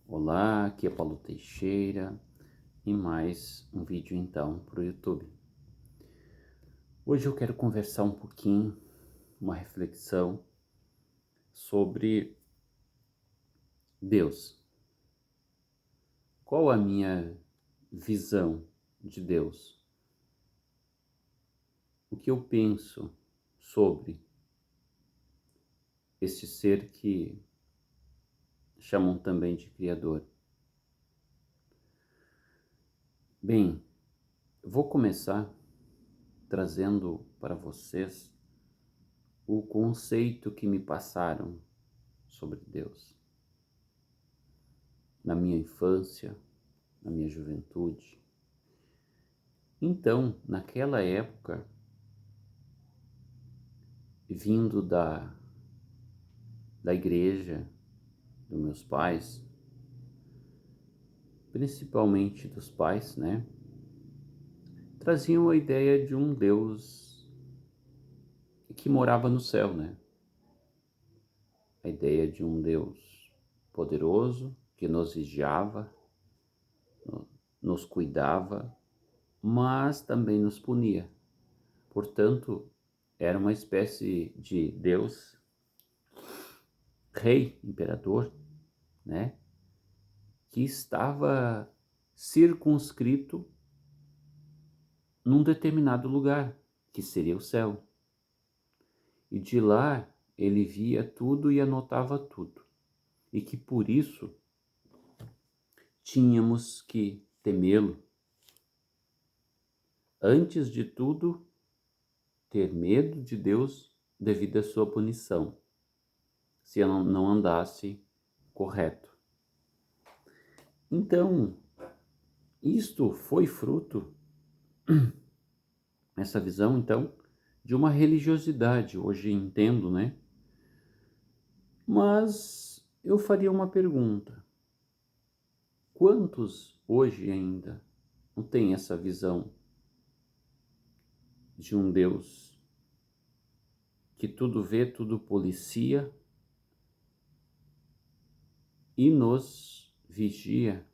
Olá, aqui é Paulo Teixeira e mais um vídeo então para o YouTube. Hoje eu quero conversar um pouquinho, uma reflexão sobre Deus. Qual a minha visão de Deus? O que eu penso sobre este ser que chamam também de Criador? Bem, vou começar trazendo para vocês o conceito que me passaram sobre Deus. Na minha infância, na minha juventude. Então, naquela época, vindo da igreja, dos meus pais, principalmente dos pais, né? Traziam a ideia de um Deus que morava no céu, né? A ideia de um Deus poderoso que nos vigiava, nos cuidava, mas também nos punia. Portanto, era uma espécie de Deus, rei, imperador, né? Que estava circunscrito num determinado lugar, que seria o céu. E de lá ele via tudo e anotava tudo. E que por isso tínhamos que temê-lo. Antes de tudo, ter medo de Deus devido à sua punição, se eu não andasse correto. Então, isto foi fruto, essa visão, então, de uma religiosidade, hoje entendo, né? Mas eu faria uma pergunta: quantos hoje ainda não têm essa visão de um Deus que tudo vê, tudo policia e nos vigia,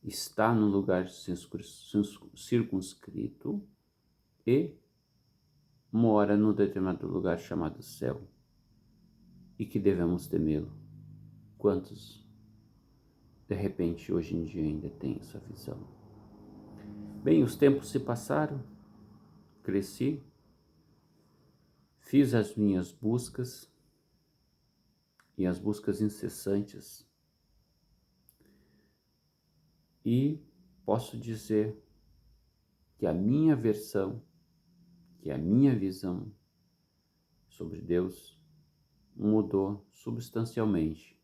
está no lugar circunscrito e mora num determinado lugar chamado céu, e que devemos temê-lo? Quantos de repente hoje em dia ainda têm essa visão? Bem, os tempos se passaram, cresci, fiz as minhas buscas e as buscas incessantes, e posso dizer que a minha versão, que a minha visão sobre Deus mudou substancialmente.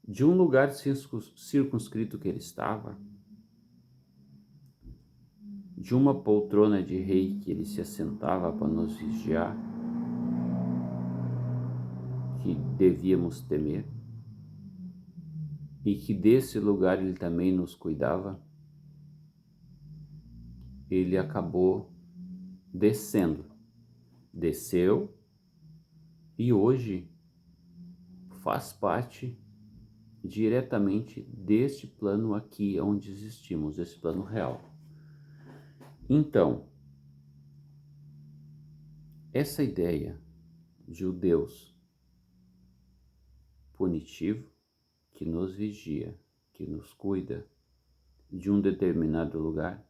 De um lugar circunscrito que ele estava, de uma poltrona de rei que ele se assentava para nos vigiar, que devíamos temer, e que desse lugar ele também nos cuidava, ele acabou desceu e hoje faz parte diretamente deste plano aqui onde existimos, esse plano real. Então, essa ideia de um Deus punitivo, que nos vigia, que nos cuida de um determinado lugar,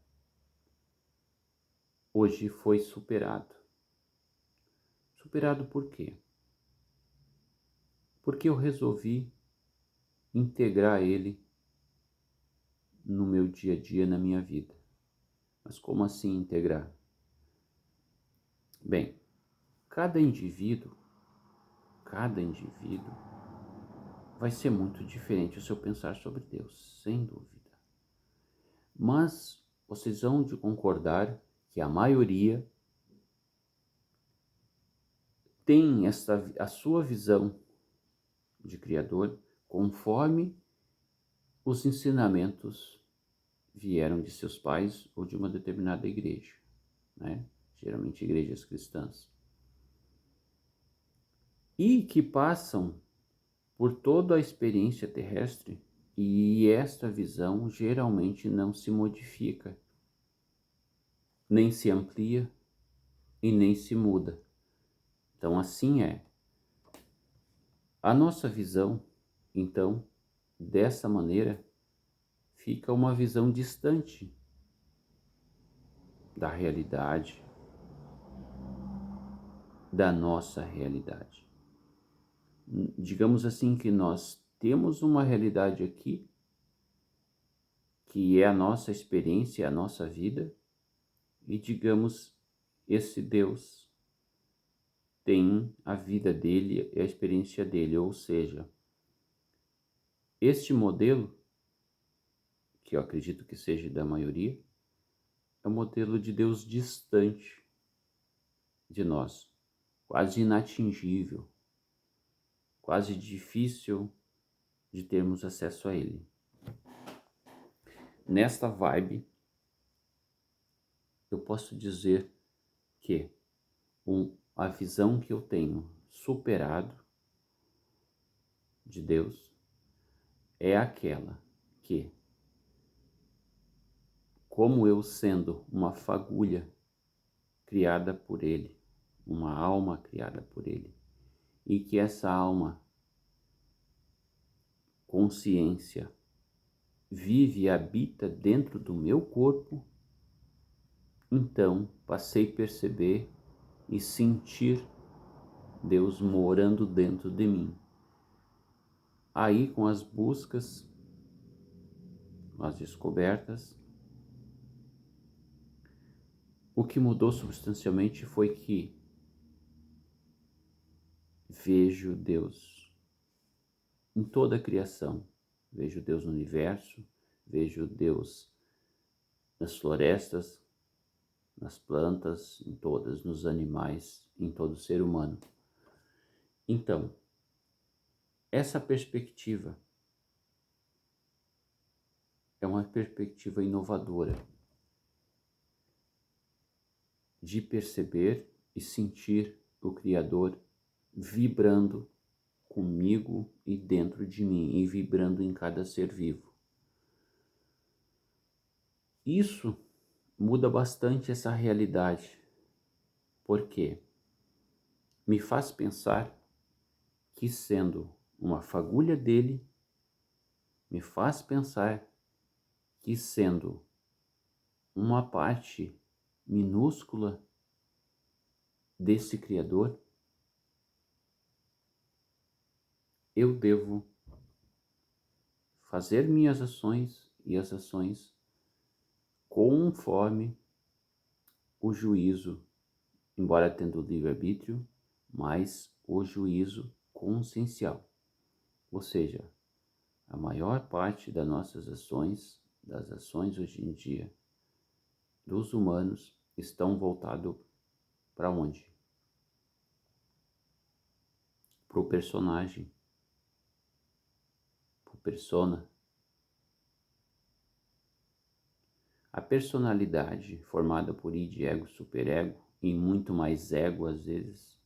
hoje foi superado. Superado por quê? Porque eu resolvi integrar ele no meu dia a dia, na minha vida. Mas como assim integrar? Bem, cada indivíduo vai ser muito diferente o seu pensar sobre Deus, sem dúvida. Mas vocês vão de concordar que a maioria tem a sua visão de Criador conforme os ensinamentos vieram de seus pais ou de uma determinada igreja, né? Geralmente igrejas cristãs. E que passam por toda a experiência terrestre, e esta visão geralmente não se modifica, nem se amplia e nem se muda. Então, assim é. A nossa visão, então, dessa maneira, fica uma visão distante da realidade, da nossa realidade. Digamos assim que nós temos uma realidade aqui, que é a nossa experiência, a nossa vida, e digamos, esse Deus tem a vida dele e a experiência dele, ou seja, este modelo, que eu acredito que seja da maioria, é um modelo de Deus distante de nós, quase inatingível, quase difícil de termos acesso a ele. Nesta vibe, eu posso dizer que a visão que eu tenho superado de Deus é aquela que, como eu sendo uma fagulha criada por Ele, uma alma criada por Ele, e que essa alma, consciência, vive e habita dentro do meu corpo, então passei a perceber e sentir Deus morando dentro de mim. Aí, com as buscas, as descobertas, o que mudou substancialmente foi que vejo Deus em toda a criação. Vejo Deus no universo, vejo Deus nas florestas, nas plantas, em todas, nos animais, em todo ser humano. Então, essa perspectiva é uma perspectiva inovadora de perceber e sentir o Criador vibrando comigo e dentro de mim, e vibrando em cada ser vivo. Isso muda bastante essa realidade, porque me faz pensar que, sendo uma fagulha dele, me faz pensar que, sendo uma parte minúscula desse Criador, eu devo fazer minhas ações e as ações conforme o juízo, embora tendo livre-arbítrio, mas o juízo consciencial. Ou seja, a maior parte das nossas ações, das ações hoje em dia dos humanos, estão voltados para onde? Para o personagem, para o persona. A personalidade formada por id, ego, superego e muito mais ego às vezes,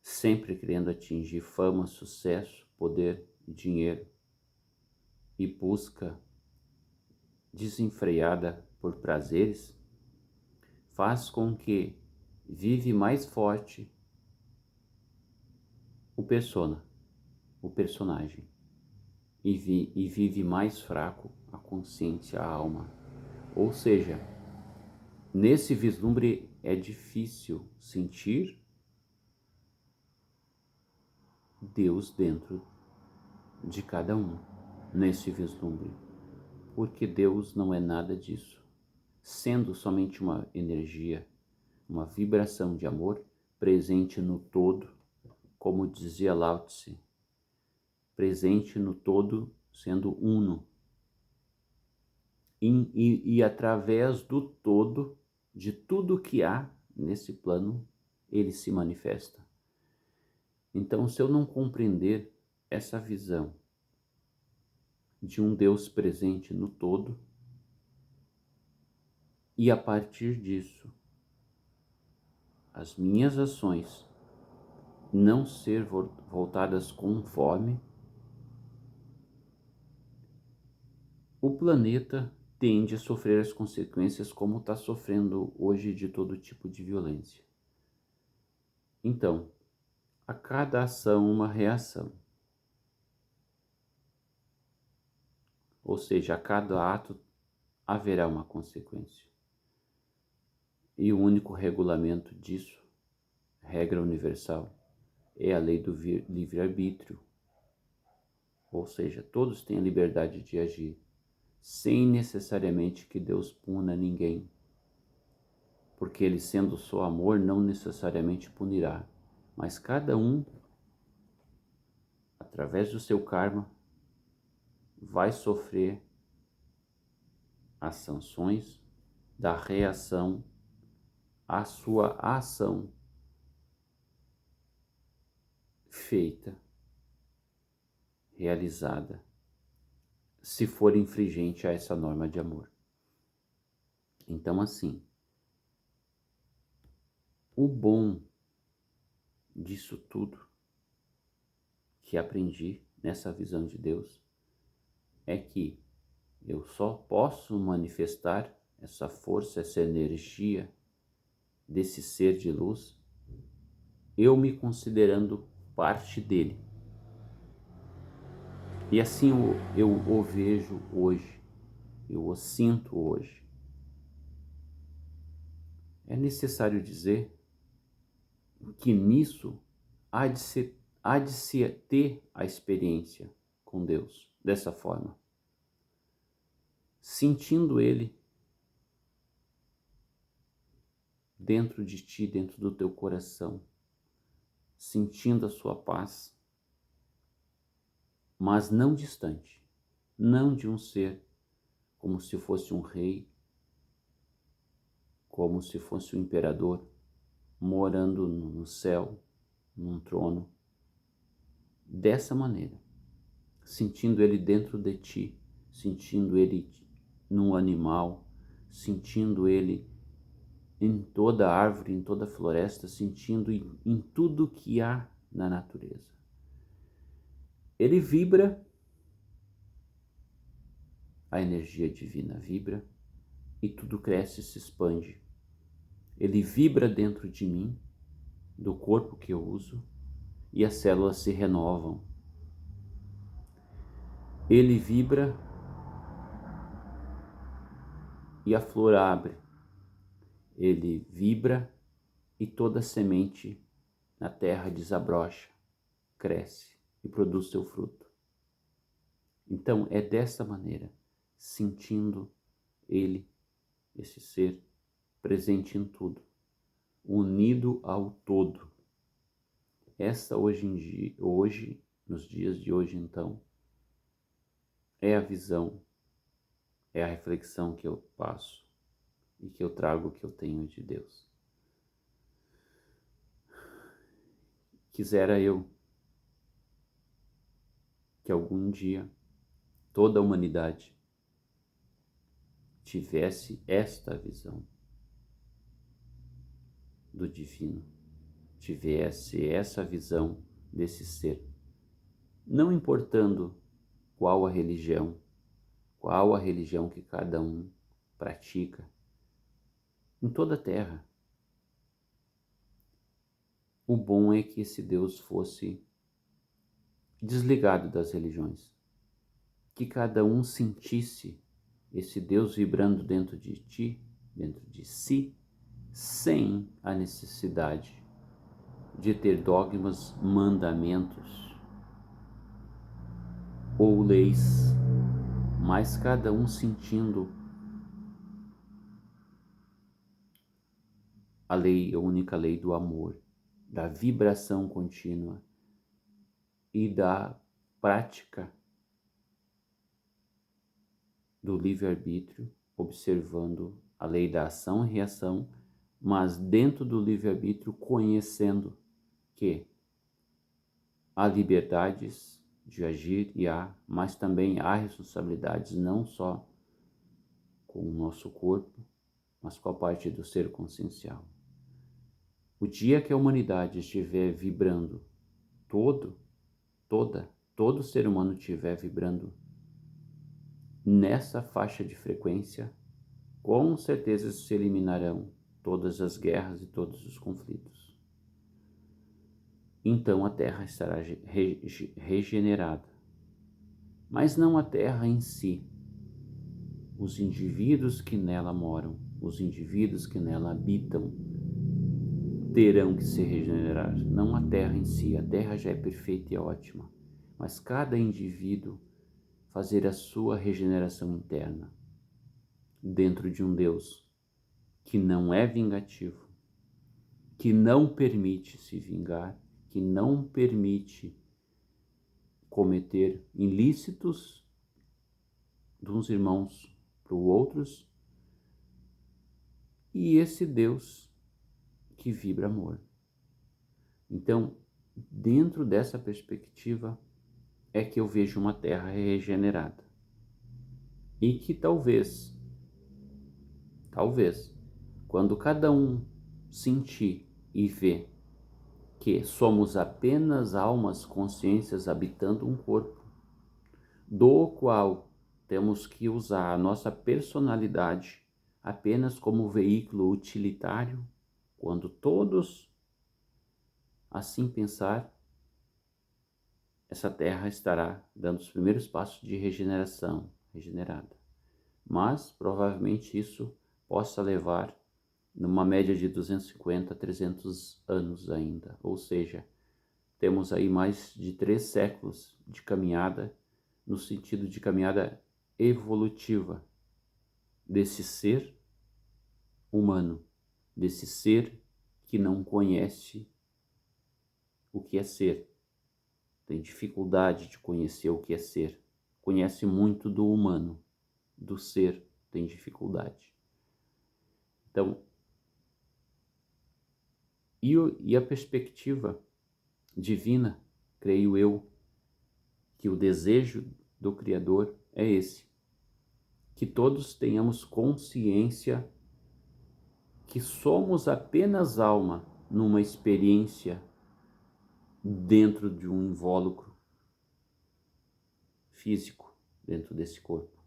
sempre querendo atingir fama, sucesso, poder e dinheiro, e busca desenfreada por prazeres, faz com que vive mais forte o persona, o personagem, e vive mais fraco a consciência, a alma. Ou seja, nesse vislumbre é difícil sentir Deus dentro de cada um, nesse vislumbre, porque Deus não é nada disso, sendo somente uma energia, uma vibração de amor presente no todo, como dizia Lao Tse, presente no todo, sendo uno, e através do todo, de tudo que há nesse plano, ele se manifesta. Então, se eu não compreender essa visão de um Deus presente no todo, e a partir disso, as minhas ações não ser voltadas conforme o planeta tende a sofrer as consequências como está sofrendo hoje de todo tipo de violência. Então, a cada ação uma reação. Ou seja, a cada ato haverá uma consequência. E o único regulamento disso, regra universal, é a lei do livre-arbítrio. Ou seja, todos têm a liberdade de agir, sem necessariamente que Deus puna ninguém. Porque ele, sendo só amor, não necessariamente punirá. Mas cada um, através do seu karma, vai sofrer as sanções da reação à sua ação feita, realizada, se for infringente a essa norma de amor. Então, assim, o bom disso tudo que aprendi nessa visão de Deus é que eu só posso manifestar essa força, essa energia desse ser de luz, eu me considerando parte dele. E assim eu o vejo hoje, eu o sinto hoje. É necessário dizer que nisso há de se ter a experiência com Deus dessa forma, sentindo Ele dentro de ti, dentro do teu coração, sentindo a sua paz, mas não distante, não de um ser como se fosse um rei, como se fosse um imperador morando no céu, num trono, dessa maneira, sentindo Ele dentro de ti, sentindo Ele num animal, sentindo Ele em toda árvore, em toda floresta, sentindo em tudo que há na natureza. Ele vibra, a energia divina vibra, e tudo cresce e se expande. Ele vibra dentro de mim, do corpo que eu uso, e as células se renovam. Ele vibra e a flor abre. Ele vibra e toda semente na terra desabrocha, cresce e produz seu fruto. Então é dessa maneira, sentindo Ele, esse ser, presente em tudo, unido ao todo. Essa hoje, nos dias de hoje então, é a visão, é a reflexão que eu passo e que eu trago, que eu tenho de Deus. Quisera eu que algum dia toda a humanidade tivesse esta visão do divino, tivesse essa visão desse ser, não importando qual a religião que cada um pratica, em toda a terra. O bom é que esse Deus fosse desligado das religiões, que cada um sentisse esse Deus vibrando dentro de ti, dentro de si, sem a necessidade de ter dogmas, mandamentos ou leis, mas cada um sentindo a lei, a única lei do amor, da vibração contínua e da prática do livre-arbítrio, observando a lei da ação e reação, mas dentro do livre-arbítrio conhecendo que há liberdades de agir mas também há responsabilidades não só com o nosso corpo, mas com a parte do ser consciencial. O dia que a humanidade estiver vibrando, todo ser humano estiver vibrando nessa faixa de frequência, com certeza se eliminarão todas as guerras e todos os conflitos. Então a Terra estará regenerada. Mas não a Terra em si. Os indivíduos que nela moram, os indivíduos que nela habitam, terão que se regenerar. Não a Terra em si. A Terra já é perfeita e ótima. Mas cada indivíduo fazer a sua regeneração interna dentro de um Deus que não é vingativo, que não permite se vingar, que não permite cometer ilícitos de uns irmãos para os outros, e esse Deus que vibra amor. Então, dentro dessa perspectiva é que eu vejo uma terra regenerada. E que talvez, quando cada um sentir e ver que somos apenas almas consciências habitando um corpo, do qual temos que usar a nossa personalidade apenas como veículo utilitário, quando todos assim pensar, essa terra estará dando os primeiros passos de regeneração, regenerada. Mas provavelmente isso possa levar numa média de 250 a 300 anos ainda, ou seja, temos aí mais de 3 séculos de caminhada, no sentido de caminhada evolutiva desse ser humano, desse ser que não conhece o que é ser, tem dificuldade de conhecer o que é ser, conhece muito do humano, do ser, tem dificuldade. Então, e a perspectiva divina, creio eu, que o desejo do Criador é esse, que todos tenhamos consciência que somos apenas alma numa experiência dentro de um invólucro físico, dentro desse corpo.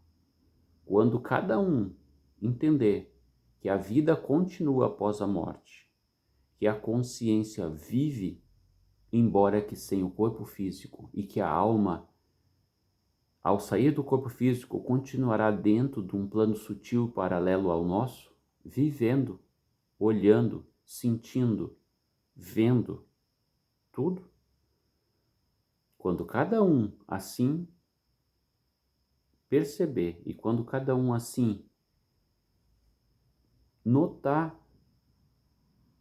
Quando cada um entender que a vida continua após a morte, que a consciência vive, embora que sem o corpo físico, e que a alma, ao sair do corpo físico, continuará dentro de um plano sutil paralelo ao nosso, vivendo, olhando, sentindo, vendo tudo. Quando cada um assim perceber e quando cada um assim notar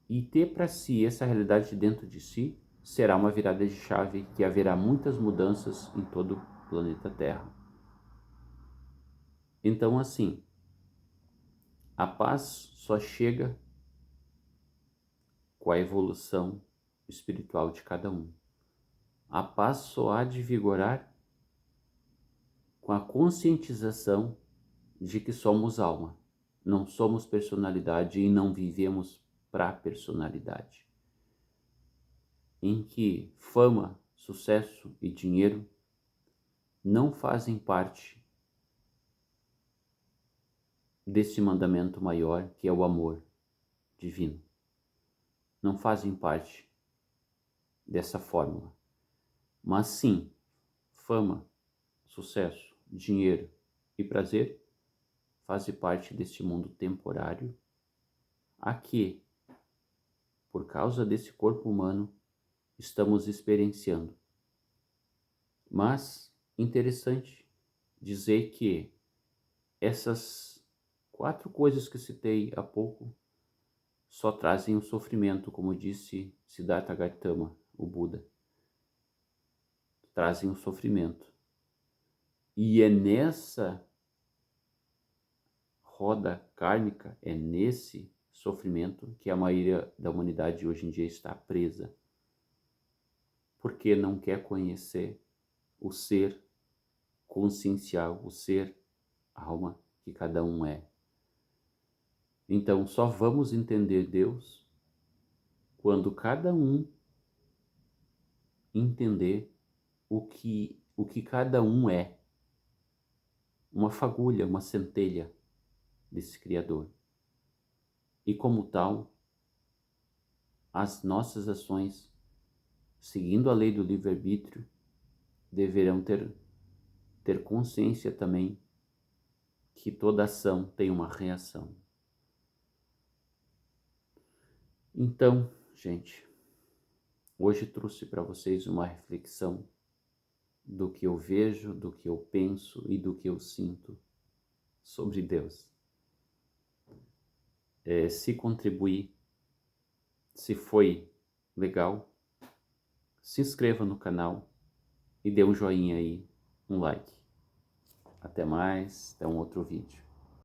e ter para si essa realidade dentro de si, será uma virada de chave que haverá muitas mudanças em todo o planeta Terra. Então, assim, a paz só chega com a evolução espiritual de cada um. A paz só há de vigorar com a conscientização de que somos alma, não somos personalidade e não vivemos para a personalidade. Em que fama, sucesso e dinheiro não fazem parte desse mandamento maior que é o amor divino. Não fazem parte dessa fórmula. Mas sim, fama, sucesso, dinheiro e prazer fazem parte deste mundo temporário a que, por causa desse corpo humano, estamos experienciando. Mas, interessante dizer que essas 4 coisas que citei há pouco só trazem o sofrimento, como disse Siddhartha Gautama, o Buda. Trazem o sofrimento. E é nessa roda kármica, é nesse sofrimento que a maioria da humanidade hoje em dia está presa. Porque não quer conhecer o ser consciencial, o ser alma que cada um é. Então, só vamos entender Deus quando cada um entender o que cada um é, uma fagulha, uma centelha desse Criador. E como tal, as nossas ações, seguindo a lei do livre-arbítrio, deverão ter consciência também que toda ação tem uma reação. Então, gente, hoje trouxe para vocês uma reflexão do que eu vejo, do que eu penso e do que eu sinto sobre Deus. Se contribuir, se foi legal, se inscreva no canal e dê um joinha aí, um like. Até mais, até um outro vídeo.